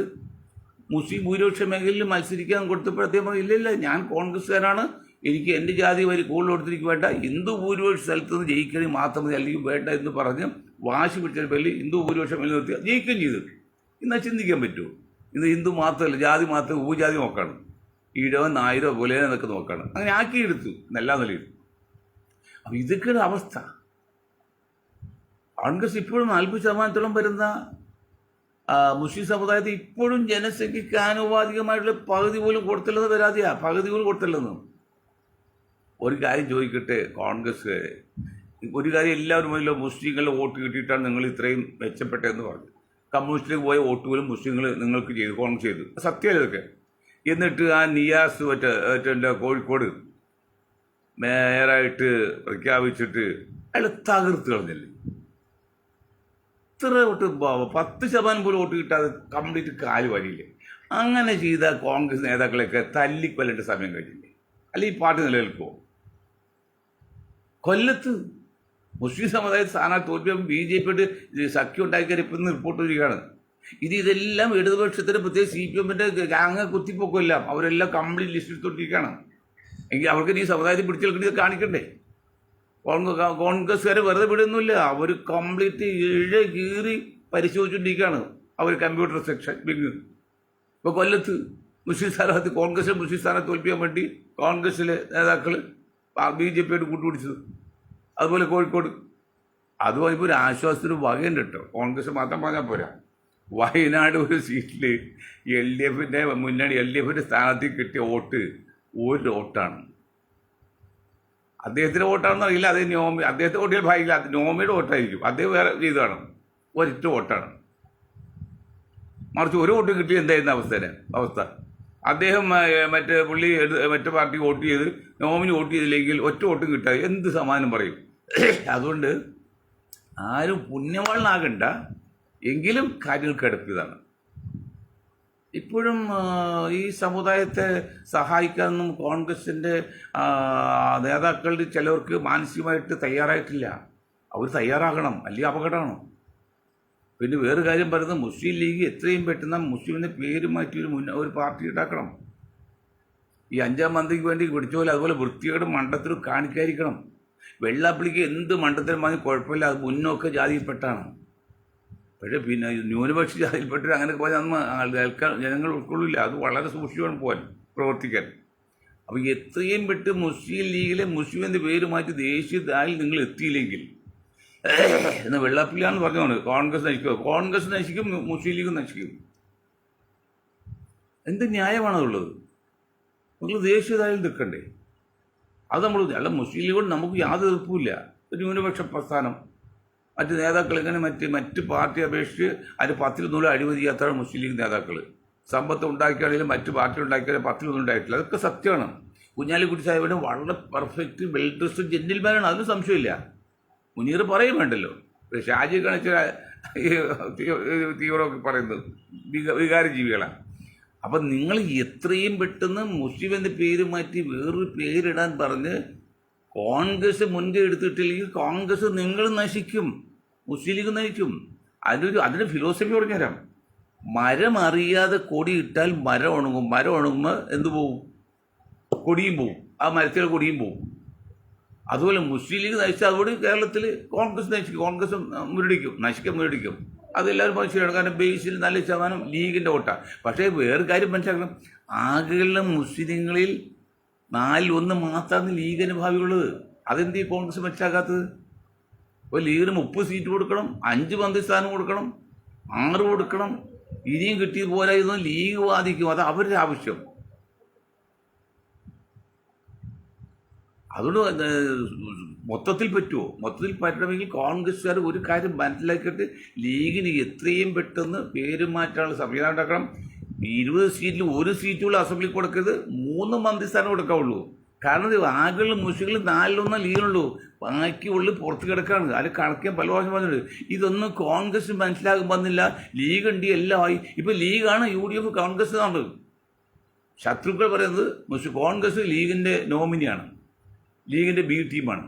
മുസ്ലിം ഭൂരിപക്ഷ മേഖലയിൽ മത്സരിക്കാൻ കൊടുത്തപ്പോൾ അദ്ദേഹം ഇല്ല, ഞാൻ കോൺഗ്രസ്സുകാരാണ്, എനിക്ക് എൻ്റെ ജാതി വരി കൂടുതൽ കൊടുത്തിരിക്കും വേണ്ട, ഹിന്ദു ഭൂരിപക്ഷ സ്ഥലത്ത് നിന്ന് ജയിക്കണമെങ്കിൽ മാത്രം മതി, അല്ലെങ്കിൽ വേണ്ട എന്ന് പറഞ്ഞ് വാശി പിടിച്ച പേരിൽ ഹിന്ദു ഭൂരിപക്ഷം മേൽ നിർത്തി ജയിക്കുകയും ചെയ്തു. എന്നാൽ ചിന്തിക്കാൻ പറ്റുമോ? ഇന്ന് ഹിന്ദു മാത്രമല്ല, ജാതി മാത്രം ഉപജാതി നോക്കാണ്, ഈഴവോ നായരോ പോലെ എന്നൊക്കെ നോക്കാണ്. അങ്ങനെ ആക്കിയെടുത്തു എല്ലാ നിലയിൽ. അപ്പം ഇതൊക്കെയാണ് അവസ്ഥ. കോൺഗ്രസ് ഇപ്പോഴും 40% വരുന്ന മുസ്ലിം സമുദായത്തിൽ ഇപ്പോഴും ജനസംഖ്യയ്ക്ക് ആനുപാതികമായിട്ടുള്ള പകുതി പോലും കൊടുത്തില്ലെന്ന് പരാതിയാ, പകുതി പോലും കൊടുത്തില്ലെന്ന്. ഒരു കാര്യം ചോദിക്കട്ടെ കോൺഗ്രസ്, ഒരു കാര്യം എല്ലാവരും മതിയല്ലോ, മുസ്ലിങ്ങളുടെ വോട്ട് കിട്ടിയിട്ടാണ് നിങ്ങൾ ഇത്രയും മെച്ചപ്പെട്ടതെന്ന് പറഞ്ഞു. കമ്മ്യൂണിസ്റ്റിലേക്ക് പോയ വോട്ട് പോലും മുസ്ലിങ്ങൾ നിങ്ങൾക്ക് ചെയ്തു, കോൺഗ്രസ് ചെയ്തു, സത്യമല്ല ഇതൊക്കെ. എന്നിട്ട് ആ നിയാസ് മറ്റേ കോഴിക്കോട് മേയറായിട്ട് പ്രഖ്യാപിച്ചിട്ട് അയാൾ തകർത്ത് കളഞ്ഞില്ലേ? ഇത്ര വോട്ട് 10% പോലും വോട്ട് കിട്ടാതെ കംപ്ലീറ്റ് കാല് വരിയില്ലേ? അങ്ങനെ ചെയ്ത കോൺഗ്രസ് നേതാക്കളെയൊക്കെ തല്ലിക്കൊല്ലേണ്ട സമയം കഴിഞ്ഞില്ലേ? അല്ലെങ്കിൽ ഈ പാർട്ടി നിലനിൽക്കുമോ? കൊല്ലത്ത് മുസ്ലിം സമുദായത്തിൽ സ്ഥാനാർത്ഥി തോൽപ്പിയാൽ BJP സഖ്യം ഉണ്ടാക്കിയാൽ ഇപ്പം റിപ്പോർട്ട് വരികയാണ്. ഇതെല്ലാം ഇടതുപക്ഷത്തിന് പ്രത്യേകിച്ച് CPM-ന്റെ ഗാങ്ങ കുത്തിപ്പൊക്കില്ല, അവരെല്ലാം കംപ്ലീറ്റ് ലിസ്റ്റ് എടുത്തോണ്ടിരിക്കുകയാണ്. എങ്കിൽ അവർക്ക് ഈ സമുദായത്തിൽ പിടിച്ചെടുക്കേണ്ടത് കാണിക്കണ്ടേ? കോൺഗ്രസ്സുകാരെ വെറുതെ വിടുന്നില്ല, അവർ കംപ്ലീറ്റ് കീറി പരിശോധിച്ചുകൊണ്ടിരിക്കുകയാണ്. അവർ കമ്പ്യൂട്ടർ സെക്ഷൻ വിങ്. ഇപ്പോൾ കൊല്ലത്ത് മുസ്ലിം സ്ഥാനാർത്ഥി, കോൺഗ്രസിലെ മുസ്ലിം സ്ഥാനാർത്ഥി തോൽപ്പിക്കാൻ വേണ്ടി കോൺഗ്രസിലെ നേതാക്കൾ BJP-യോട് കൂട്ടുപിടിച്ചത്. അതുപോലെ കോഴിക്കോട്. അതുപോലെ ഇപ്പോൾ ഒരു ആശ്വാസത്തിന് വകയുണ്ട് കേട്ടോ, കോൺഗ്രസ് മാത്രം പറഞ്ഞാൽ പോരാ. വയനാട് ഒരു സീറ്റിൽ LDF-ന്റെ മുന്നണി LDF-ന്റെ സ്ഥാനാർത്ഥി കിട്ടിയ വോട്ട് ഒരു വോട്ടാണ്. അദ്ദേഹത്തിൻ്റെ വോട്ടാണെന്ന് അറിയില്ല, അത് അദ്ദേഹത്തെ വോട്ടിയാൽ ഭാഗ്യമില്ല, നോമിയുടെ വോട്ടായിരിക്കും, അദ്ദേഹം വേറെ ചെയ്തതാണ്, ഒരൊറ്റ വോട്ടാണ്. മറിച്ച് ഒരു വോട്ട് കിട്ടിയ എന്തായിരുന്ന അവസ്ഥ? അദ്ദേഹം മറ്റേ പാർട്ടി വോട്ട് ചെയ്ത് നോമിനി വോട്ട് ചെയ്തില്ലെങ്കിൽ ഒറ്റ വോട്ടും കിട്ടാതെ എന്ത് സമാധാനം പറയും? അതുകൊണ്ട് ആരും പുണ്യവാളനാകണ്ട, എങ്കിലും കാര്യങ്ങൾ കിടപ്പിയതാണ്. ഇപ്പോഴും ഈ സമുദായത്തെ സഹായിക്കാനൊന്നും കോൺഗ്രസിൻ്റെ നേതാക്കളുടെ ചിലവർക്ക് മാനസികമായിട്ട് തയ്യാറായിട്ടില്ല. അവർ തയ്യാറാകണം, അല്ലെങ്കിൽ അപകടമാണ്. പിന്നെ വേറെ കാര്യം പറയുന്നത്, മുസ്ലിം ലീഗ് എത്രയും പെട്ടെന്ന് മുസ്ലിമിൻ്റെ പേര് മാറ്റി ഒരു പാർട്ടി ഉണ്ടാക്കണം. ഈ 5-ാം മന്ത്രിക്ക് വേണ്ടി പിടിച്ച പോലെ അതുപോലെ വൃത്തിയോട് മണ്ടത്തിലും കാണിക്കാതിരിക്കണം. വെള്ളാപ്പള്ളിക്ക് എന്ത് മണ്ടത്തിലും വാങ്ങി കുഴപ്പമില്ല, അത് മുന്നോക്ക ജാതിയിൽപ്പെട്ടാണ്. പക്ഷേ പിന്നെ ന്യൂനപക്ഷ ജാതിയിൽപ്പെട്ട് അങ്ങനെയൊക്കെ പറഞ്ഞാൽ ജനങ്ങൾ ഉൾക്കൊള്ളില്ല. അത് വളരെ സൂക്ഷിച്ചു പോകാൻ പ്രവർത്തിക്കാൻ. അപ്പോൾ എത്രയും പെട്ട് മുസ്ലിം ലീഗിലെ മുസ്ലിം എന്ന പേര് മാറ്റി ദേശീയതായി നിങ്ങൾ എത്തിയില്ലെങ്കിൽ എന്ന് വെള്ളാപ്പള്ളിയാണെന്ന് പറഞ്ഞതാണ്. കോൺഗ്രസ് നശിക്കും, കോൺഗ്രസ് നശിക്കും, മുസ്ലിം ലീഗ് നശിക്കും. എന്ത് ന്യായമാണതുള്ളത്? നിങ്ങൾ ദേശീയതായിൽ നിൽക്കണ്ടേ? അത് നമ്മൾ അല്ല. മുസ്ലിം ലീഗോട് നമുക്ക് യാതൊരു എതിർപ്പുമില്ല. ഒരു ന്യൂനപക്ഷ പ്രസ്ഥാനം, മറ്റ് നേതാക്കൾ ഇങ്ങനെ മറ്റ് പാർട്ടി അപേക്ഷിച്ച് അതിന് 10-1 അഴിമതി ചെയ്യാത്തതാണ് മുസ്ലിം ലീഗ് നേതാക്കൾ. സമ്പത്ത് ഉണ്ടാക്കിയാണെങ്കിലും മറ്റ് പാർട്ടി ഉണ്ടാക്കിയാലും 10-1 ഉണ്ടായിട്ടില്ല. അതൊക്കെ സത്യമാണ്. കുഞ്ഞാലിക്കുട്ടി സാഹിബിന് വളരെ പെർഫെക്റ്റ് വെൽ ഡ്രസ്ഡ് ജെന്റിൽമാനാണ്, അതിന് സംശയമില്ല. മുനീർ പറയും വേണ്ടല്ലോ. ഷാജി കാണിച്ച തീവ്രമൊക്കെ പറയുന്നത് വികാരജീവികളാണ്. അപ്പം നിങ്ങൾ എത്രയും പെട്ടെന്ന് മുസ്ലിം എന്ന പേര് മാറ്റി വേറൊരു പേരിടാൻ പറഞ്ഞ് കോൺഗ്രസ് മുൻകൈ എടുത്തിട്ടില്ലെങ്കിൽ കോൺഗ്രസ് നിങ്ങൾ നശിക്കും, മുസ്ലിം ലീഗ് നശിക്കും. അതിന് ഫിലോസഫി പറഞ്ഞുതരാം. മരം അറിയാതെ കൊടി ഇട്ടാൽ മരം ഉണങ്ങും. മരം ഉണങ്ങുമ്പോൾ എന്ത് പോവും? കൊടിയും പോവും. ആ മരത്തിലെ കൊടിയും പോവും. അതുപോലെ മുസ്ലിം ലീഗ് നശിച്ചാൽ അതുകൊണ്ട് കേരളത്തിൽ കോൺഗ്രസ് നശിക്കും, കോൺഗ്രസ് മുരടിക്കും. അതെല്ലാവരും മനസ്സിലാണ്. കാരണം ബേസിൽ നല്ല ശതമാനം ലീഗിൻ്റെ വോട്ടാണ്. പക്ഷേ വേറെ കാര്യം മനസ്സിലാക്കണം, ആകെയുള്ള മുസ്ലിങ്ങളിൽ 4-1 മാത്രമാണ് ലീഗിന് ഭാവിയുള്ളത്. അതെന്ത് ഈ കോൺഗ്രസ് മനസ്സിലാക്കാത്തത്? ഇപ്പോൾ ലീഗിന് 30 സീറ്റ് കൊടുക്കണം, 5 മന്ത്രിസ്ഥാനം കൊടുക്കണം, 6 കൊടുക്കണം. ഇനിയും കിട്ടിയത് പോരായിരുന്നു. ലീഗ് വാദിക്കും, അത് അവരുടെ ആവശ്യം. അതുകൊണ്ട് മൊത്തത്തിൽ പറ്റുമോ? മൊത്തത്തിൽ പറ്റണമെങ്കിൽ കോൺഗ്രസ്സുകാർ ഒരു കാര്യം മനസ്സിലാക്കിയിട്ട് ലീഗിന് എത്രയും പെട്ടെന്ന് പേര് മാറ്റാനുള്ള സംവിധാനം ഉണ്ടാക്കണം. 20 സീറ്റിൽ 1 സീറ്റുകൾ അസംബ്ലി കൊടുക്കരുത്, 3 മന്ത്രിസ്ഥാനം കൊടുക്കാവുള്ളൂ. കാരണം ആകെയുള്ള മുസ്ലിങ്ങൾ 4-1 ലീഗിനുള്ളൂ, ബാക്കിയുള്ളിൽ പുറത്ത് കിടക്കാണ്. അത് കണക്കാൻ പല പ്രാവശ്യം പറഞ്ഞിട്ടുണ്ട്. ഇതൊന്നും കോൺഗ്രസ് മനസ്സിലാക്കാൻ വന്നില്ല. ലീഗ് ഉണ്ട്, എല്ലാം ആയി. ഇപ്പം ലീഗാണ് UDF കോൺഗ്രസ് ആണ്. ശത്രുക്കൾ പറയുന്നത് കോൺഗ്രസ് ലീഗിൻ്റെ നോമിനിയാണ്, ലീഗിൻ്റെ ബി ടീമാണ്.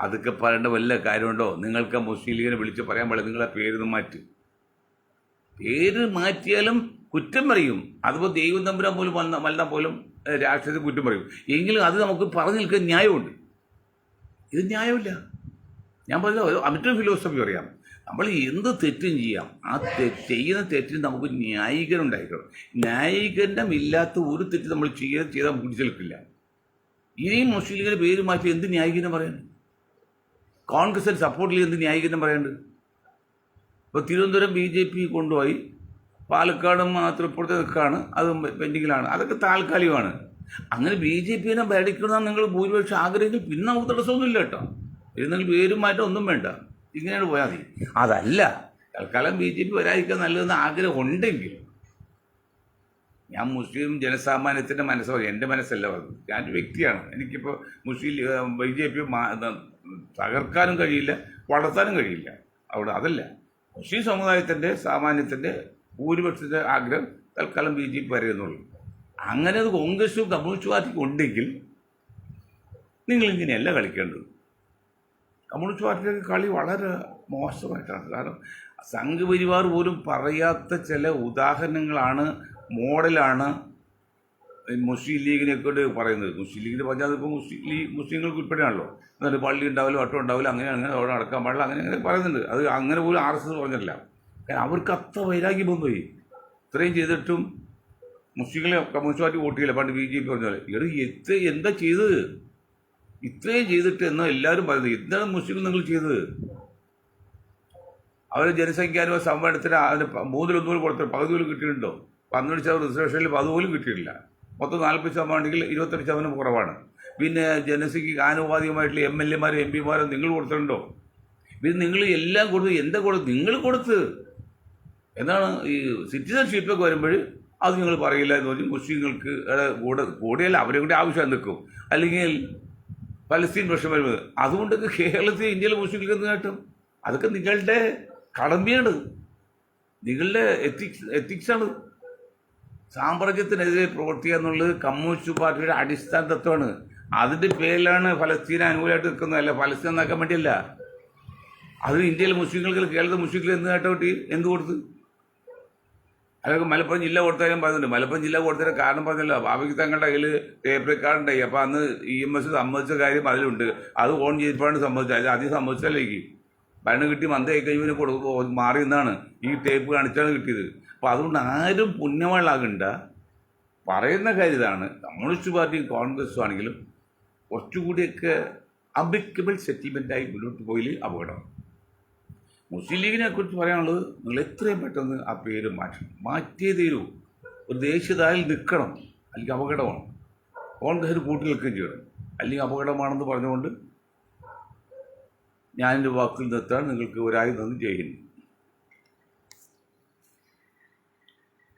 അതൊക്കെ പറയേണ്ട വല്ല കാര്യമുണ്ടോ? നിങ്ങൾക്ക് മുസ്ലിം ലീഗിനെ വിളിച്ച് പറയാൻ പാടില്ല നിങ്ങളെ പേര് മാറ്റി. പേര് മാറ്റിയാലും കുറ്റം പറയും. അതുപോലെ ദൈവം തമ്പുരാൻ പോലും വന്നാൽ പോലും രാഷ്ട്രീയത്തിൽ കുറ്റം പറയും. എങ്കിലും അത് നമുക്ക് പറഞ്ഞു നിൽക്കാൻ ന്യായമുണ്ട്. ഇത് ന്യായമില്ല. ഞാൻ പറഞ്ഞ മറ്റൊരു ഫിലോസഫി പറയാം. നമ്മൾ എന്ത് തെറ്റും ചെയ്യാം, ആ ചെയ്യുന്ന തെറ്റിന് നമുക്ക് ന്യായീകരണം ഉണ്ടായിരിക്കണം. ന്യായീകരണം ഇല്ലാത്ത ഒരു തെറ്റ് നമ്മൾ ചെയ്താൽ പിടിച്ചു നിൽക്കില്ല. ഇനിയും മുസ്ലിം ലീഗിൻ്റെ പേര് മാറ്റി എന്ത് ന്യായീകരണം പറയാനുണ്ട്? കോൺഗ്രസിന് സപ്പോർട്ട് ചെയ്ത് എന്ത് ന്യായീകരണം പറയാനുണ്ട്? ഇപ്പോൾ തിരുവനന്തപുരം BJP കൊണ്ടുപോയി, പാലക്കാടും തൃപ്പൂണിത്തുറ നിൽക്കുകയാണ്, അത് പെൻഡിങ്ങിലാണ്. അതൊക്കെ താൽക്കാലികമാണ്. അങ്ങനെ BJPനെ ഭരിക്കണമെന്നാണ് നിങ്ങൾ ഭൂരിപക്ഷം ആഗ്രഹിക്കും, പിന്നെ നമുക്ക് തടസ്സമൊന്നുമില്ല കേട്ടോ. ഇരുന്നെങ്കിൽ പേരും മാറ്റം ഒന്നും വേണ്ട, ഇങ്ങനെയാണ് പോയാൽ മതി. അതല്ല, തൽക്കാലം BJP വരാതിരിക്കാൻ നല്ലതെന്ന് ആഗ്രഹം ഉണ്ടെങ്കിൽ, ഞാൻ മുസ്ലിം ജനസാമാന്യത്തിൻ്റെ മനസ്സ് പറയും, എൻ്റെ മനസ്സല്ല പറഞ്ഞത്. ഞാനൊരു വ്യക്തിയാണ്. എനിക്കിപ്പോൾ BJP തകർക്കാനും കഴിയില്ല, വളർത്താനും കഴിയില്ല. അവിടെ അതല്ല, മുസ്ലിം സമുദായത്തിൻ്റെ സാമാന്യത്തിൻ്റെ ഭൂരിപക്ഷത്തിൻ്റെ ആഗ്രഹം തൽക്കാലം BJP വരെയെന്നുള്ളൂ. അങ്ങനെ അത് കോൺഗ്രസും കമ്മ്യൂണിസ്റ്റ് പാർട്ടിക്കും ഉണ്ടെങ്കിൽ നിങ്ങളിങ്ങനെയല്ല കളിക്കേണ്ടത്. കമ്മ്യൂണിസ്റ്റ് പാർട്ടിയുടെ കളി വളരെ മോശമായിട്ടാണ്. കാരണം സംഘപരിവാർ പോലും പറയാത്ത ചില ഉദാഹരണങ്ങളാണ്, മോഡലാണ് മുസ്ലിം ലീഗിനെ കൊണ്ട് പറയുന്നത്. മുസ്ലിം ലീഗിൻ്റെ പറഞ്ഞാൽ ഇപ്പോൾ മുസ്ലിങ്ങൾക്ക് ഉൾപ്പെടെയാണല്ലോ. എന്നിട്ട് പള്ളി ഉണ്ടാവില്ല, വട്ടം ഉണ്ടാവില്ല, അങ്ങനെ അവിടെ നടക്കാൻ പാടില്ല, അങ്ങനെ പറയുന്നുണ്ട്. അത് അങ്ങനെ പോലും RSS പറഞ്ഞില്ല. കാരണം അവർക്ക് അത്ര വൈരാഗ്യം പോയി. ഇത്രയും ചെയ്തിട്ടും മുസ്ലിങ്ങളെ കമ്മ്യൂണിസ്റ്റ് പാർട്ടി വോട്ട് ചെയ്യില്ല. പണ്ട് BJP പറഞ്ഞാൽ എന്താ ചെയ്തത്? ഇത്രയും ചെയ്തിട്ട് എന്നോ എല്ലാവരും പറയുന്നത്. എന്താണ് മുസ്ലിങ്ങൾ നിങ്ങൾ ചെയ്തത്? അവരെ ജനസംഖ്യാനുപാത സംവരണത്തിന് അതിന് 3-1 പോലും കൊടുത്തത്, പകുതി പോലും കിട്ടിയിട്ടുണ്ടോ? 12% റിസർവേഷനിൽ അതുപോലും കിട്ടിയിട്ടില്ല. മൊത്തം 40% ആണെങ്കിൽ 28% കുറവാണ്. പിന്നെ ജനസംഖ്യക്ക് ആനുപാതികമായിട്ടുള്ള MLA-മാരും MP-മാരും നിങ്ങൾ കൊടുത്തിട്ടുണ്ടോ? പിന്നെ നിങ്ങൾ എല്ലാം കൊടുത്ത് എന്താ കൊടുത്ത്? നിങ്ങൾ കൊടുത്ത് എന്താണ് ഈ സിറ്റിസൺഷിപ്പൊക്കെ വരുമ്പോൾ അത് നിങ്ങൾ പറയില്ല എന്ന് പറഞ്ഞ് മുസ്ലിങ്ങൾക്ക് കൂടെയല്ല അവരെ കൂടി ആവശ്യം നിൽക്കും. അല്ലെങ്കിൽ പലസ്തീൻ പ്രശ്നം വരുന്നത് അതുകൊണ്ടൊക്കെ കേരളത്തിൽ ഇന്ത്യയിലെ മുസ്ലിങ്ങൾക്ക് എന്ത് നേട്ടം? അതൊക്കെ നിങ്ങളുടെ കടമയാണ്, നിങ്ങളുടെ എത്തിക്സാണ്. സാമ്രാജ്യത്തിനെതിരെ പ്രവർത്തിക്കുക എന്നുള്ളത് കമ്മ്യൂണിസ്റ്റ് പാർട്ടിയുടെ അടിസ്ഥാന തത്വമാണ്. അതിൻ്റെ പേരിലാണ് ഫലസ്തീൻ അനുകൂലമായിട്ട് നിൽക്കുന്നതല്ല, ഫലസ്തീൻ നന്നാക്കാൻ വേണ്ടിയല്ല. അത് ഇന്ത്യയിലെ മുസ്ലിങ്ങൾക്ക് കേരളത്തിലെ മുസ്ലിങ്ങൾക്ക് എന്ത് നേട്ടം കിട്ടി? എന്ത് കൊടുത്ത്? അതൊക്കെ മലപ്പുറം ജില്ല കൊടുത്താലും പറയുന്നുണ്ട്. മലപ്പുറം ജില്ല കൊടുത്തതിന് കാരണം പറഞ്ഞല്ലോ, ഭാവിക്ക് തങ്ങളുടെ കയ്യിൽ ടേപ്പ് റെക്കോർഡുണ്ടായി. അപ്പോൾ അന്ന് EMS സമ്മതിച്ച കാര്യം അതിലുണ്ട്. അത് ഓൺ ചെയ്തപ്പോഴാണ് സമ്മതിച്ചത്. അത് ആദ്യം സമ്മതിച്ചല്ലേക്ക്. ഭരണം കിട്ടി മന്ദയായി കഴിയുമ്പോൾ മാറി നിന്നാണ് ഈ ടേപ്പ് കാണിച്ചാണ് കിട്ടിയത്. അപ്പോൾ അതുകൊണ്ട് ആരും പുണ്യവാളാകണ്ട. പറയുന്ന കാര്യം ഇതാണ്, കമ്മ്യൂണിസ്റ്റ് പാർട്ടിയും കോൺഗ്രസും ആണെങ്കിലും കുറച്ചുകൂടിയൊക്കെ അംബിക്കബിൾ സെറ്റിൽമെൻറ്റായി മുന്നോട്ട് പോയി അപകടം. മുസ്ലിം ലീഗിനെ കുറിച്ച് പറയാനുള്ളത്, നിങ്ങൾ എത്രയും പെട്ടെന്ന് ആ പേര് മാറ്റിയേ തീരൂ. ഒരു ദേശീയതയിൽ നിൽക്കണം, അല്ലെങ്കിൽ അപകടമാണ്. കോൺഗ്രസ് കൂട്ടി നിൽക്കുകയും ചെയ്യണം, അല്ലെങ്കിൽ അപകടമാണെന്ന് പറഞ്ഞുകൊണ്ട് ഞാൻ എൻ്റെ വാക്കിൽ നിർത്താൻ നിങ്ങൾക്ക് ഒരായി നന്ദി ചെയ്യുന്നു.